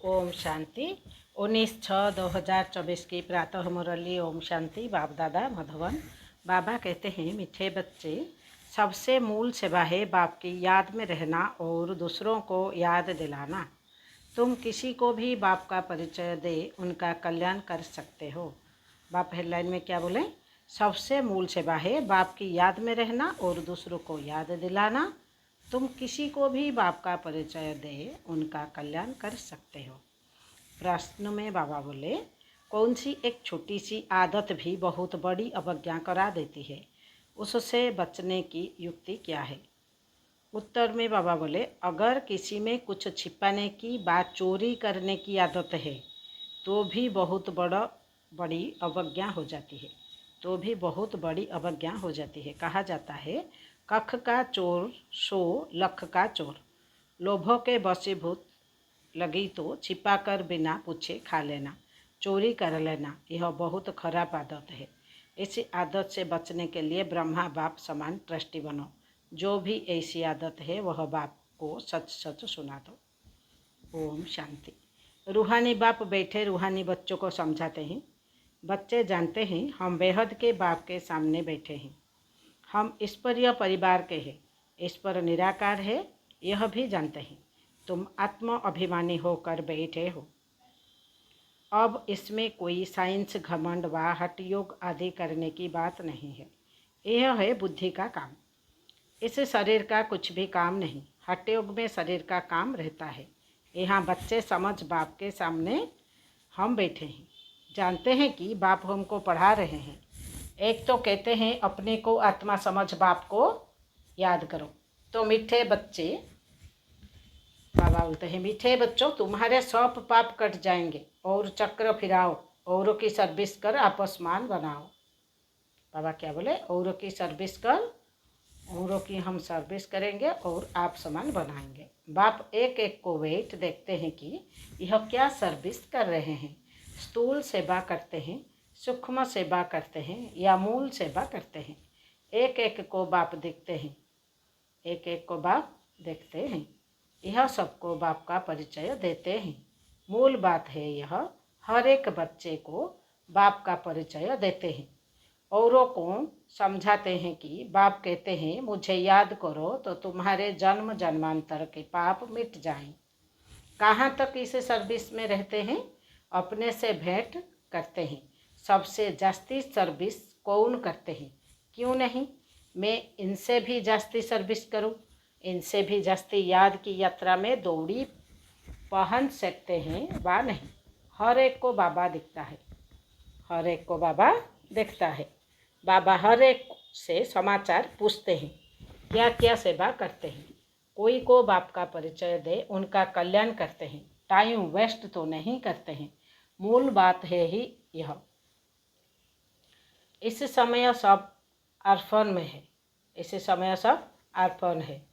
ओम शांति। 19/6/2024 की प्रातः मुरली। ओम शांति। बाप दादा मधुबन। बाबा कहते हैं, मीठे बच्चे, सबसे मूल सेवा है बाप की याद में रहना और दूसरों को याद दिलाना। तुम किसी को भी बाप का परिचय दे उनका कल्याण कर सकते हो। बाप हेडलाइन में क्या बोले? सबसे मूल सेवा है बाप की याद में रहना और दूसरों को याद दिलाना। तुम किसी को भी बाप का परिचय दे उनका कल्याण कर सकते हो। प्रश्न में बाबा बोले, कौन सी एक छोटी सी आदत भी बहुत बड़ी अवज्ञा करा देती है? उससे बचने की युक्ति क्या है? उत्तर में बाबा बोले, अगर किसी में कुछ छिपाने की बात, चोरी करने की आदत है तो भी बहुत बड़ी अवज्ञा हो जाती है। कहा जाता है, कख का चोर सो लख का चोर। लोभों के वशीभूत लगी तो छिपा कर बिना पूछे खा लेना, चोरी कर लेना, यह बहुत खराब आदत है। इस आदत से बचने के लिए ब्रह्मा बाप समान ट्रस्टी बनो। जो भी ऐसी आदत है वह बाप को सच सच सुना दो। ओम शांति। रूहानी बाप बैठे रूहानी बच्चों को समझाते हैं। बच्चे जानते हैं हम बेहद के बाप के सामने बैठे हैं। हम ईश्वरीय परिवार के हैं। ईश्वर निराकार है, यह भी जानते हैं। तुम आत्म अभिमानी होकर बैठे हो। अब इसमें कोई साइंस, घमंड व हठ योग आदि करने की बात नहीं है। यह है बुद्धि का काम। इस शरीर का कुछ भी काम नहीं। हठ योग में शरीर का काम रहता है। यहाँ बच्चे समझ बाप के सामने हम बैठे हैं। जानते हैं कि बाप हमको पढ़ा रहे हैं। एक तो कहते हैं अपने को आत्मा समझ बाप को याद करो। तो मीठे बच्चे, बाबा बोलते हैं, मीठे बच्चों, तुम्हारे सब पाप कट जाएंगे और चक्र फिराओ, औरों की सर्विस कर आपस मान बनाओ। बाबा क्या बोले? औरों की सर्विस कर, औरों की हम सर्विस करेंगे और आप समान बनाएंगे। बाप एक एक को वेट देखते हैं कि यह क्या सर्विस कर रहे हैं। स्थूल सेवा करते हैं, सूक्ष्म सेवा करते हैं या मूल सेवा करते हैं। एक एक को बाप देखते हैं। यह सबको बाप का परिचय देते हैं। मूल बात है यह, हर एक बच्चे को बाप का परिचय देते हैं। औरों को समझाते हैं कि बाप कहते हैं मुझे याद करो तो तुम्हारे जन्म जन्मांतर के पाप मिट जाएं। कहाँ तक इस सर्विस में रहते हैं? अपने से भेंट करते हैं। सबसे जास्ती सर्विस कौन करते हैं? क्यों नहीं मैं इनसे भी जास्ती सर्विस करूं? इनसे भी जास्ती याद की यात्रा में दौड़ी पहन सकते हैं वा नहीं? हर एक को बाबा दिखता है। बाबा हर एक से समाचार पूछते हैं, क्या क्या सेवा करते हैं। कोई को बाप का परिचय दे उनका कल्याण करते हैं। टाइम वेस्ट तो नहीं करते हैं। मूल बात है ही यह। इस समय सब अर्पण है।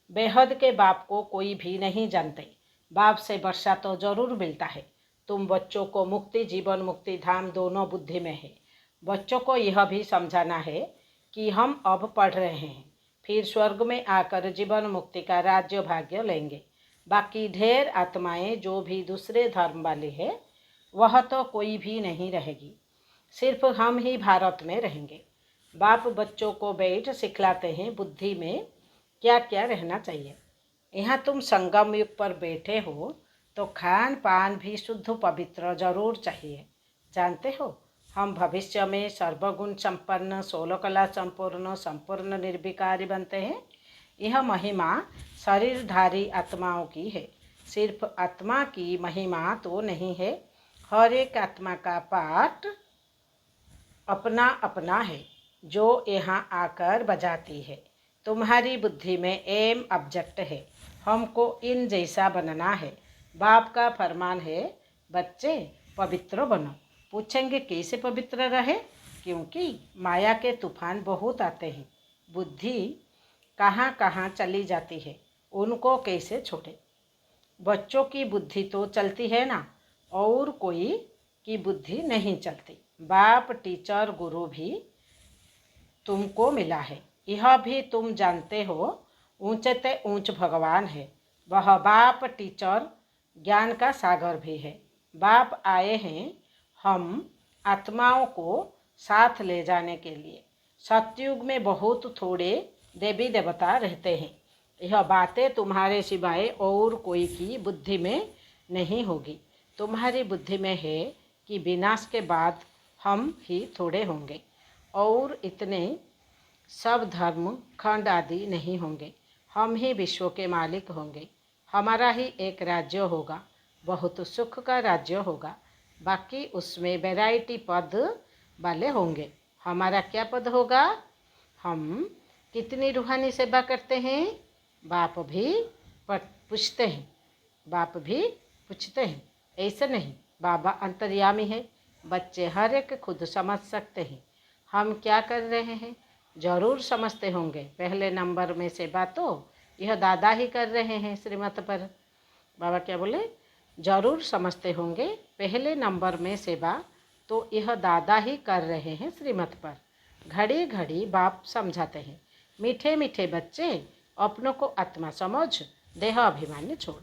बेहद के बाप को कोई भी नहीं जानते। बाप से वर्षा तो जरूर मिलता है। तुम बच्चों को मुक्ति, जीवन मुक्ति धाम दोनों बुद्धि में है। बच्चों को यह भी समझाना है कि हम अब पढ़ रहे हैं, फिर स्वर्ग में आकर जीवन मुक्ति का राज्य भाग्य लेंगे। बाकी ढेर आत्माएं जो भी दूसरे धर्म वाली है वह तो कोई भी नहीं रहेगी। सिर्फ हम ही भारत में रहेंगे। बाप बच्चों को बैठ सिखलाते हैं बुद्धि में क्या क्या रहना चाहिए। यहाँ तुम संगम युग पर बैठे हो तो खान पान भी शुद्ध पवित्र जरूर चाहिए। जानते हो हम भविष्य में सर्वगुण संपन्न, 16 कला संपूर्ण निर्विकारी बनते हैं। यह महिमा शरीरधारी आत्माओं की है। सिर्फ आत्मा की महिमा तो नहीं है। हर एक आत्मा का पाठ अपना अपना है जो यहाँ आकर बजाती है। तुम्हारी बुद्धि में एम ऑब्जेक्ट है, हमको इन जैसा बनना है। बाप का फरमान है, बच्चे पवित्र बनो। पूछेंगे कैसे पवित्र रहे? क्योंकि माया के तूफान बहुत आते हैं। बुद्धि कहाँ कहाँ चली जाती है, उनको कैसे छोड़े? बच्चों की बुद्धि तो चलती है ना, और कोई की बुद्धि नहीं चलती। बाप, टीचर, गुरु भी तुमको मिला है, यह भी तुम जानते हो। ऊंचे ते ऊंच भगवान है। वह बाप, टीचर ज्ञान का सागर भी है। बाप आए हैं हम आत्माओं को साथ ले जाने के लिए। सतयुग में बहुत थोड़े देवी देवता रहते हैं। यह बातें तुम्हारे सिवाय और कोई की बुद्धि में नहीं होगी। तुम्हारी बुद्धि में है कि विनाश के बाद हम ही थोड़े होंगे और इतने सब धर्म खंड आदि नहीं होंगे। हम ही विश्व के मालिक होंगे। हमारा ही एक राज्य होगा, बहुत सुख का राज्य होगा। बाकी उसमें वैरायटी पद वाले होंगे। हमारा क्या पद होगा? हम कितनी रूहानी सेवा करते हैं? बाप भी पूछते हैं। बाप भी पूछते हैं। ऐसा नहीं, बाबा अंतर्यामी है। बच्चे हर एक खुद समझ सकते हैं हम क्या कर रहे हैं। जरूर समझते होंगे। पहले नंबर में सेवा तो यह दादा ही कर रहे हैं श्रीमत पर। बाबा क्या बोले? जरूर समझते होंगे पहले नंबर में सेवा तो यह दादा ही कर रहे हैं श्रीमत पर। घड़ी घड़ी बाप समझाते हैं, मीठे मीठे बच्चे अपनों को आत्मा समझ, देह अभिमानी छोड़।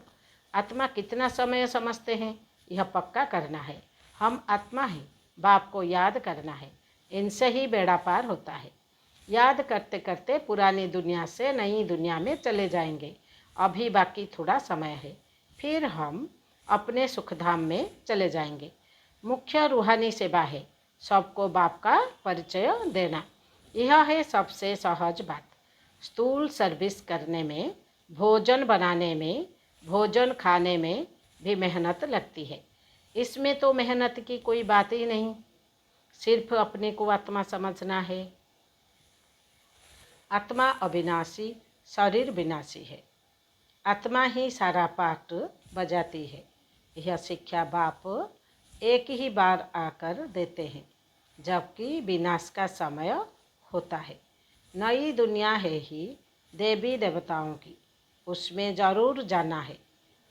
आत्मा कितना समय समझते हैं यह पक्का करना है। हम आत्मा हैं, बाप को याद करना है। इनसे ही बेड़ा पार होता है। याद करते करते पुरानी दुनिया से नई दुनिया में चले जाएंगे। अभी बाकी थोड़ा समय है, फिर हम अपने सुखधाम में चले जाएंगे। मुख्य रूहानी सेवा है सबको बाप का परिचय देना। यह है सबसे सहज बात। स्थूल सर्विस करने में, भोजन बनाने में, भोजन खाने में भी मेहनत लगती है। इसमें तो मेहनत की कोई बात ही नहीं, सिर्फ अपने को आत्मा समझना है। आत्मा अविनाशी, शरीर विनाशी है। आत्मा ही सारा पाठ बजाती है। यह शिक्षा बाप एक ही बार आकर देते हैं जबकि विनाश का समय होता है। नई दुनिया है ही देवी देवताओं की, उसमें ज़रूर जाना है।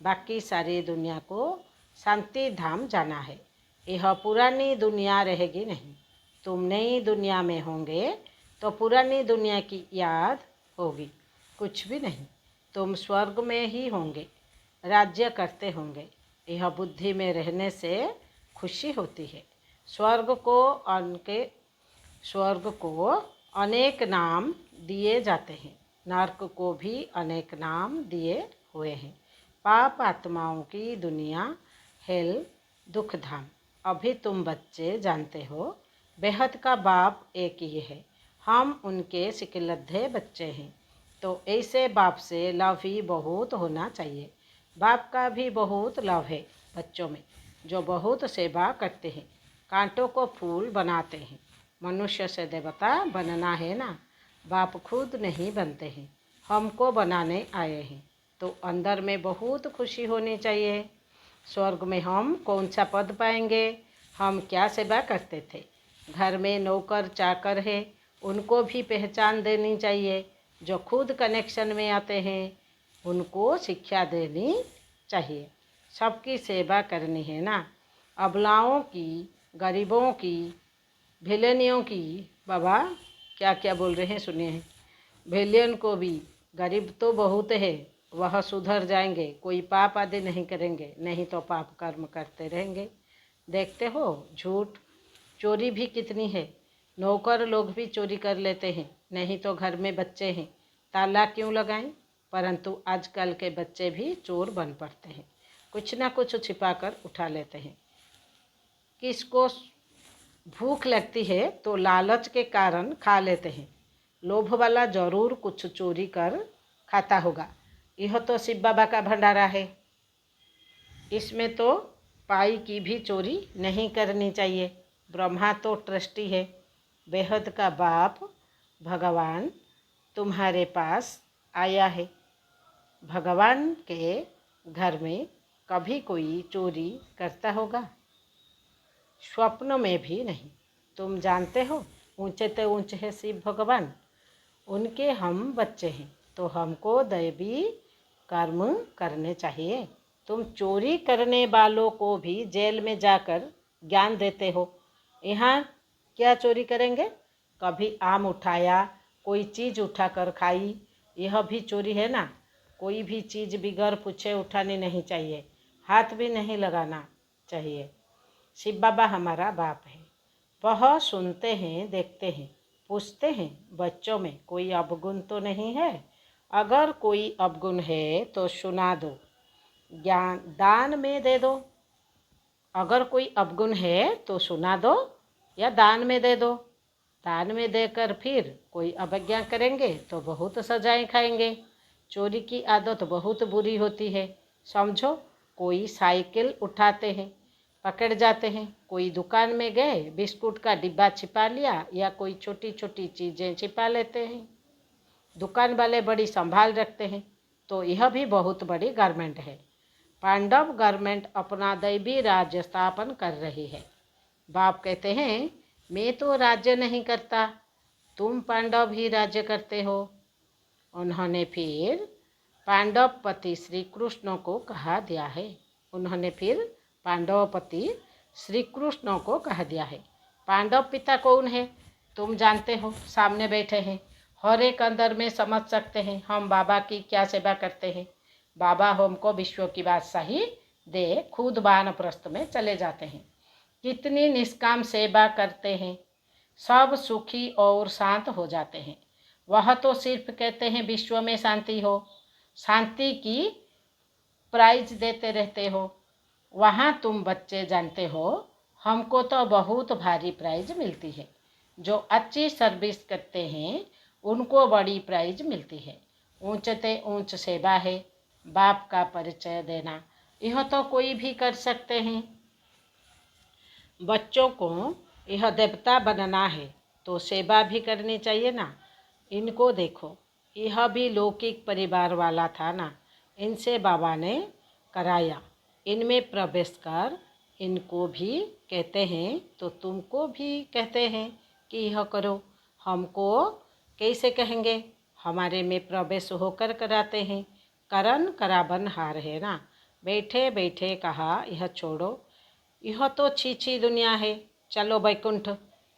बाकी सारी दुनिया को शांति धाम जाना है। यह पुरानी दुनिया रहेगी नहीं। तुम नई दुनिया में होंगे तो पुरानी दुनिया की याद होगी कुछ भी नहीं। तुम स्वर्ग में ही होंगे, राज्य करते होंगे। यह बुद्धि में रहने से खुशी होती है। स्वर्ग को अनेक नाम दिए जाते हैं, नरक को भी अनेक नाम दिए हुए हैं। पाप आत्माओं की दुनिया हेल, दुख धाम। अभी तुम बच्चे जानते हो बेहद का बाप एक ही है। हम उनके सिकलद्धे बच्चे हैं, तो ऐसे बाप से लव ही बहुत होना चाहिए। बाप का भी बहुत लव है बच्चों में, जो बहुत सेवा करते हैं, कांटों को फूल बनाते हैं। मनुष्य से देवता बनना है ना, बाप खुद नहीं बनते हैं, हमको बनाने आए हैं। तो अंदर में बहुत खुशी होनी चाहिए। स्वर्ग में हम कौन सा पद पाएंगे? हम क्या सेवा करते थे? घर में नौकर चाकर है, उनको भी पहचान देनी चाहिए। जो खुद कनेक्शन में आते हैं उनको शिक्षा देनी चाहिए। सबकी सेवा करनी है ना, अबलाओं की, गरीबों की, भिलेनियों की। बाबा क्या क्या बोल रहे हैं सुनिए। भिलियन को भी, गरीब तो बहुत है, वह सुधर जाएंगे, कोई पाप आदि नहीं करेंगे, नहीं तो पाप कर्म करते रहेंगे। देखते हो झूठ चोरी भी कितनी है। नौकर लोग भी चोरी कर लेते हैं, नहीं तो घर में बच्चे हैं, ताला क्यों लगाएं? परंतु आजकल के बच्चे भी चोर बन पड़ते हैं, कुछ ना कुछ छिपा कर उठा लेते हैं। किसको भूख लगती है तो लालच के कारण खा लेते हैं। लोभ वाला जरूर कुछ चोरी कर खाता होगा। यह तो शिव बाबा का भंडारा है, इसमें तो पाई की भी चोरी नहीं करनी चाहिए। ब्रह्मा तो ट्रस्टी है। बेहद का बाप भगवान तुम्हारे पास आया है। भगवान के घर में कभी कोई चोरी करता होगा? स्वप्न में भी नहीं। तुम जानते हो ऊंचे तो ऊंचे है शिव भगवान, उनके हम बच्चे हैं, तो हमको दैवी कर्म करने चाहिए। तुम चोरी करने वालों को भी जेल में जाकर ज्ञान देते हो। यहाँ क्या चोरी करेंगे? कभी आम उठाया, कोई चीज़ उठाकर खाई, यह भी चोरी है ना। कोई भी चीज़ बिगर पूछे उठानी नहीं चाहिए। हाथ भी नहीं लगाना चाहिए। शिव बाबा हमारा बाप है। वह सुनते हैं, देखते हैं, पूछते हैं बच्चों में कोई अवगुण तो नहीं है। अगर कोई अवगुण है तो सुना दो, ज्ञान दान में दे दो। अगर कोई अवगुण है तो सुना दो या दान में दे दो। दान में देकर फिर कोई अवज्ञा करेंगे तो बहुत सजाएं खाएंगे। चोरी की आदत बहुत बुरी होती है। समझो, कोई साइकिल उठाते हैं, पकड़ जाते हैं। कोई दुकान में गए, बिस्कुट का डिब्बा छिपा लिया या कोई छोटी छोटी चीज़ें छिपा लेते हैं। दुकान वाले बड़ी संभाल रखते हैं, तो यह भी बहुत बड़ी गवर्नमेंट है। पांडव गवर्नमेंट अपना दैवी राज्य स्थापन कर रही है। बाप कहते हैं, मैं तो राज्य नहीं करता, तुम पांडव ही राज्य करते हो। उन्होंने फिर पांडवपति श्री कृष्ण को कहा दिया है। पांडव पिता कौन है तुम जानते हो, सामने बैठे हैं, हर एक अंदर में समझ सकते हैं हम बाबा की क्या सेवा करते हैं। बाबा हमको विश्व की बादशाही दे खुद वानप्रस्थ में चले जाते हैं। कितनी निष्काम सेवा करते हैं, सब सुखी और शांत हो जाते हैं। वह तो सिर्फ कहते हैं विश्व में शांति हो, शांति की प्राइज देते रहते हो। वहाँ तुम बच्चे जानते हो, हमको तो बहुत भारी प्राइज मिलती है। जो अच्छी सर्विस करते हैं उनको बड़ी प्राइज मिलती है। ऊंचते ऊंच सेवा है बाप का परिचय देना, यह तो कोई भी कर सकते हैं। बच्चों को यह देवता बनना है तो सेवा भी करनी चाहिए ना। इनको देखो, यह भी लौकिक परिवार वाला था ना, इनसे बाबा ने कराया। इनमें प्रवेश कर, इनको भी कहते हैं तो तुमको भी कहते हैं कि यह करो। हमको कैसे कहेंगे, हमारे में प्रवेश होकर कराते हैं। करण कराबन हार है ना। बैठे बैठे कहा यह छोड़ो, यह तो छी दुनिया है, चलो बैकुंठ।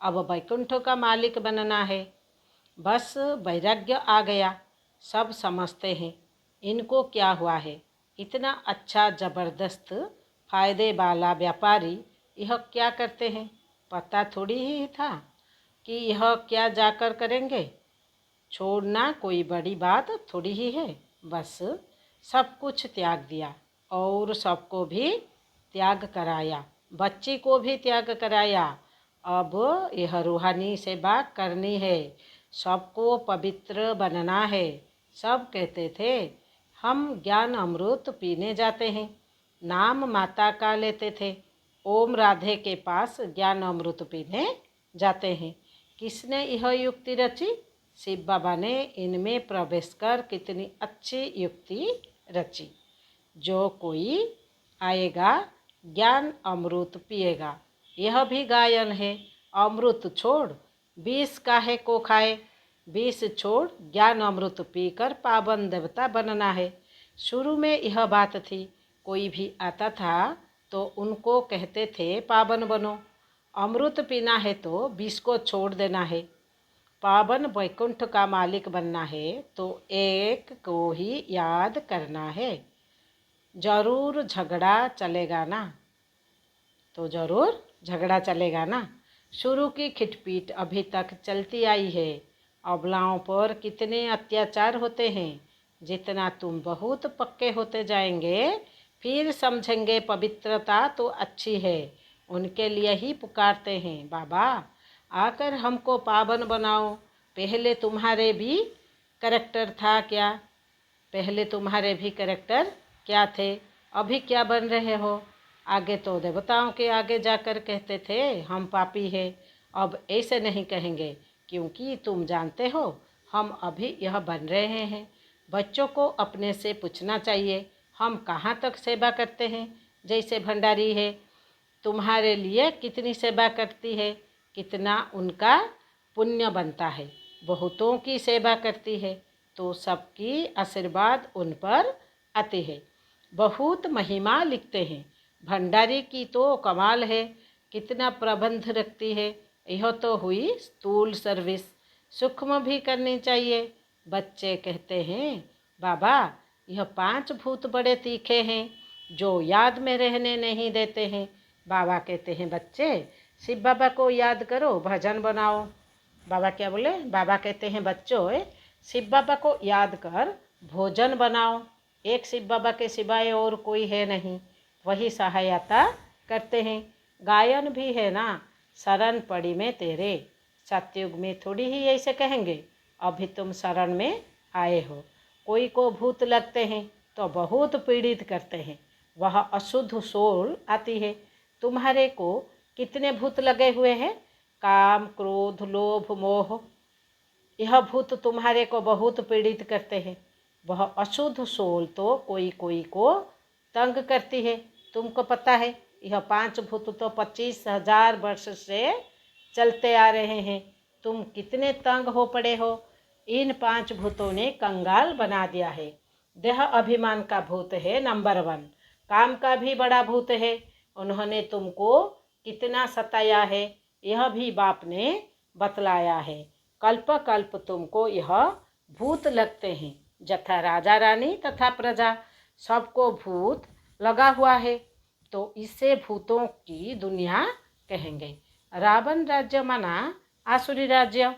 अब बैकुंठ का मालिक बनना है। बस वैराग्य आ गया, सब समझते हैं इनको क्या हुआ है। इतना अच्छा ज़बरदस्त फायदे वाला व्यापारी यह क्या करते हैं, पता थोड़ी ही था कि यह क्या जाकर करेंगे। छोड़ना कोई बड़ी बात थोड़ी ही है, बस सब कुछ त्याग दिया और सबको भी त्याग कराया, बच्ची को भी त्याग कराया। अब यह रूहानी सेवा करनी है, सबको पवित्र बनना है। सब कहते थे हम ज्ञान अमृत पीने जाते हैं, नाम माता का लेते थे। ओम राधे के पास ज्ञान अमृत पीने जाते हैं। किसने यह युक्ति रची? शिव बाबा ने इनमें प्रवेश कर कितनी अच्छी युक्ति रची। जो कोई आएगा ज्ञान अमृत पिएगा, यह भी गायन है। अमृत छोड़ विष काहे को खाए, विष छोड़ ज्ञान अमृत पीकर पावन देवता बनना है। शुरू में यह बात थी, कोई भी आता था तो उनको कहते थे पावन बनो। अमृत पीना है तो विष को छोड़ देना है। पावन वैकुंठ का मालिक बनना है तो एक को ही याद करना है। जरूर झगड़ा चलेगा ना, तो ज़रूर झगड़ा चलेगा ना। शुरू की खिटपीट अभी तक चलती आई है। अबलाओं पर कितने अत्याचार होते हैं। जितना तुम बहुत पक्के होते जाएंगे फिर समझेंगे पवित्रता तो अच्छी है। उनके लिए ही पुकारते हैं, बाबा आकर हमको पावन बनाओ। पहले तुम्हारे भी करैक्टर था क्या? पहले तुम्हारे भी करैक्टर क्या थे? अभी क्या बन रहे हो? आगे तो देवताओं के आगे जाकर कहते थे हम पापी हैं, अब ऐसे नहीं कहेंगे क्योंकि तुम जानते हो हम अभी यह बन रहे हैं। बच्चों को अपने से पूछना चाहिए हम कहाँ तक सेवा करते हैं। जैसे भंडारी है, तुम्हारे लिए कितनी सेवा करती है, कितना उनका पुण्य बनता है। बहुतों की सेवा करती है तो सबकी आशीर्वाद उन पर आती है। बहुत महिमा लिखते हैं। भंडारी की तो कमाल है, कितना प्रबंध रखती है। यह तो हुई स्थूल सर्विस, सूक्ष्म भी करनी चाहिए। बच्चे कहते हैं बाबा यह 5 भूत बड़े तीखे हैं, जो याद में रहने नहीं देते हैं। बाबा कहते हैं बच्चे शिव बाबा को याद करो, भजन बनाओ। बाबा क्या बोले? बाबा कहते हैं बच्चों शिव बाबा को याद कर भोजन बनाओ। एक शिव बाबा के सिवाय और कोई है नहीं, वही सहायता करते हैं। गायन भी है ना, शरण पड़ी में तेरे। सतयुग में थोड़ी ही ऐसे कहेंगे, अभी तुम शरण में आए हो। कोई को भूत लगते हैं तो बहुत पीड़ित करते हैं, वह अशुद्ध सोल आती है। तुम्हारे को कितने भूत लगे हुए हैं? काम, क्रोध, लोभ, मोह, यह भूत तुम्हारे को बहुत पीड़ित करते हैं। वह अशुद्ध सोल तो कोई कोई को तंग करती है। तुमको पता है यह 5 भूत तो 25,000 वर्ष से चलते आ रहे हैं। तुम कितने तंग हो पड़े हो। इन 5 भूतों ने कंगाल बना दिया है। देह अभिमान का भूत है नंबर 1। काम का भी बड़ा भूत है, उन्होंने तुमको कितना सताया है, यह भी बाप ने बतलाया है। कल्प कल्प तुमको यह भूत लगते हैं, जथा राजा रानी तथा प्रजा, सबको भूत लगा हुआ है, तो इससे भूतों की दुनिया कहेंगे। रावण राज्य माना आसुरी राज्य।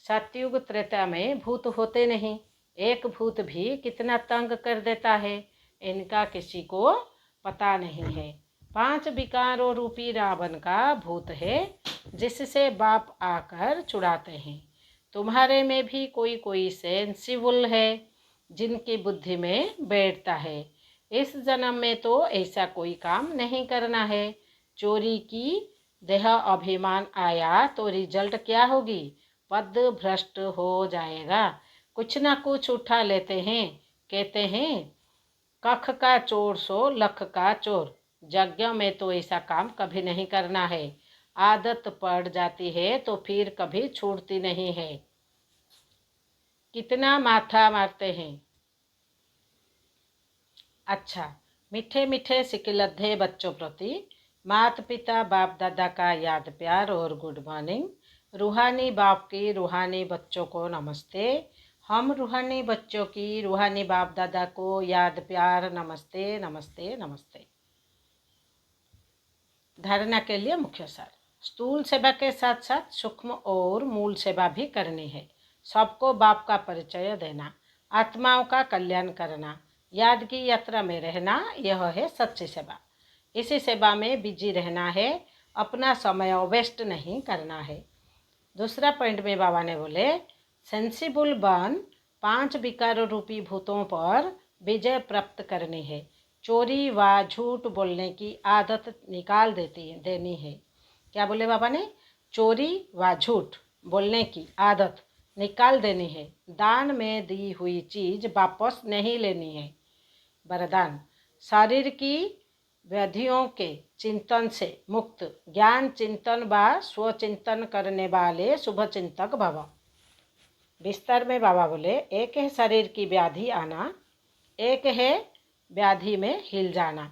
सतयुग त्रेता में भूत होते नहीं, एक भूत भी कितना तंग कर देता है, इनका किसी को पता नहीं है। 5 विकारों रूपी रावण का भूत है, जिससे बाप आकर छुड़ाते हैं। तुम्हारे में भी कोई कोई सेंसिबल है, जिनकी बुद्धि में बैठता है। इस जन्म में तो ऐसा कोई काम नहीं करना है। चोरी की देह अभिमान आया तो रिजल्ट क्या होगी? पद भ्रष्ट हो जाएगा। कुछ ना कुछ उठा लेते हैं, कहते हैं कख का चोर सो लख का चोर। यज्ञ में तो ऐसा काम कभी नहीं करना है। आदत पड़ जाती है तो फिर कभी छूटती नहीं है। कितना माथा मारते हैं। अच्छा, मीठे मीठे सिकिलद्धे बच्चों प्रति माता पिता बाप दादा का याद प्यार और गुड मॉर्निंग। रूहानी बाप की रूहानी बच्चों को नमस्ते। हम रूहानी बच्चों की रूहानी बाप दादा को याद प्यार नमस्ते नमस्ते नमस्ते। धारणा के लिए मुख्य सार। स्थूल सेवा के साथ साथ सूक्ष्म और मूल सेवा भी करनी है। सबको बाप का परिचय देना, आत्माओं का कल्याण करना, याद की यात्रा में रहना, यह है सच्ची सेवा। इसी सेवा में बिजी रहना है, अपना समय वेस्ट नहीं करना है। दूसरा पॉइंट में बाबा ने बोले सेंसिबल बन 5 विकार रूपी भूतों पर विजय प्राप्त करनी है। चोरी व झूठ बोलने की आदत निकाल देनी है। क्या बोले बाबा ने? चोरी व झूठ बोलने की आदत निकाल देनी है। दान में दी हुई चीज वापस नहीं लेनी है। वरदान, शरीर की व्याधियों के चिंतन से मुक्त, ज्ञान चिंतन व स्वचिंतन करने वाले शुभ चिंतक भव। विस्तार में बाबा बोले एक है शरीर की व्याधि आना, एक है व्याधि में हिल जाना।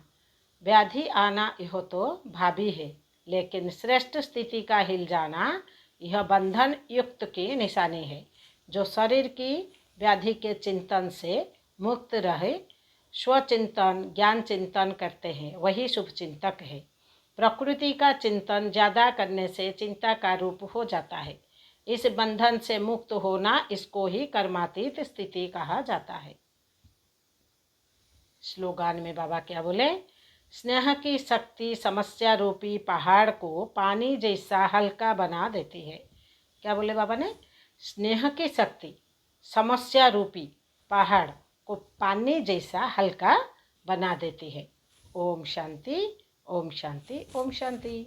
व्याधि आना यह तो भावी है, लेकिन श्रेष्ठ स्थिति का हिल जाना यह बंधन युक्त की निशानी है। जो शरीर की व्याधि के चिंतन से मुक्त रहे, स्वचिंतन ज्ञान चिंतन करते हैं, वही शुभ चिंतक है। प्रकृति का चिंतन ज़्यादा करने से चिंता का रूप हो जाता है। इस बंधन से मुक्त होना, इसको ही कर्मातीत स्थिति कहा जाता है। स्लोगान में बाबा क्या बोले? स्नेह की शक्ति समस्या रूपी पहाड़ को पानी जैसा हल्का बना देती है। क्या बोले बाबा ने? स्नेह की शक्ति समस्या रूपी पहाड़ को पानी जैसा हल्का बना देती है। ओम शांति, ओम शांति, ओम शांति।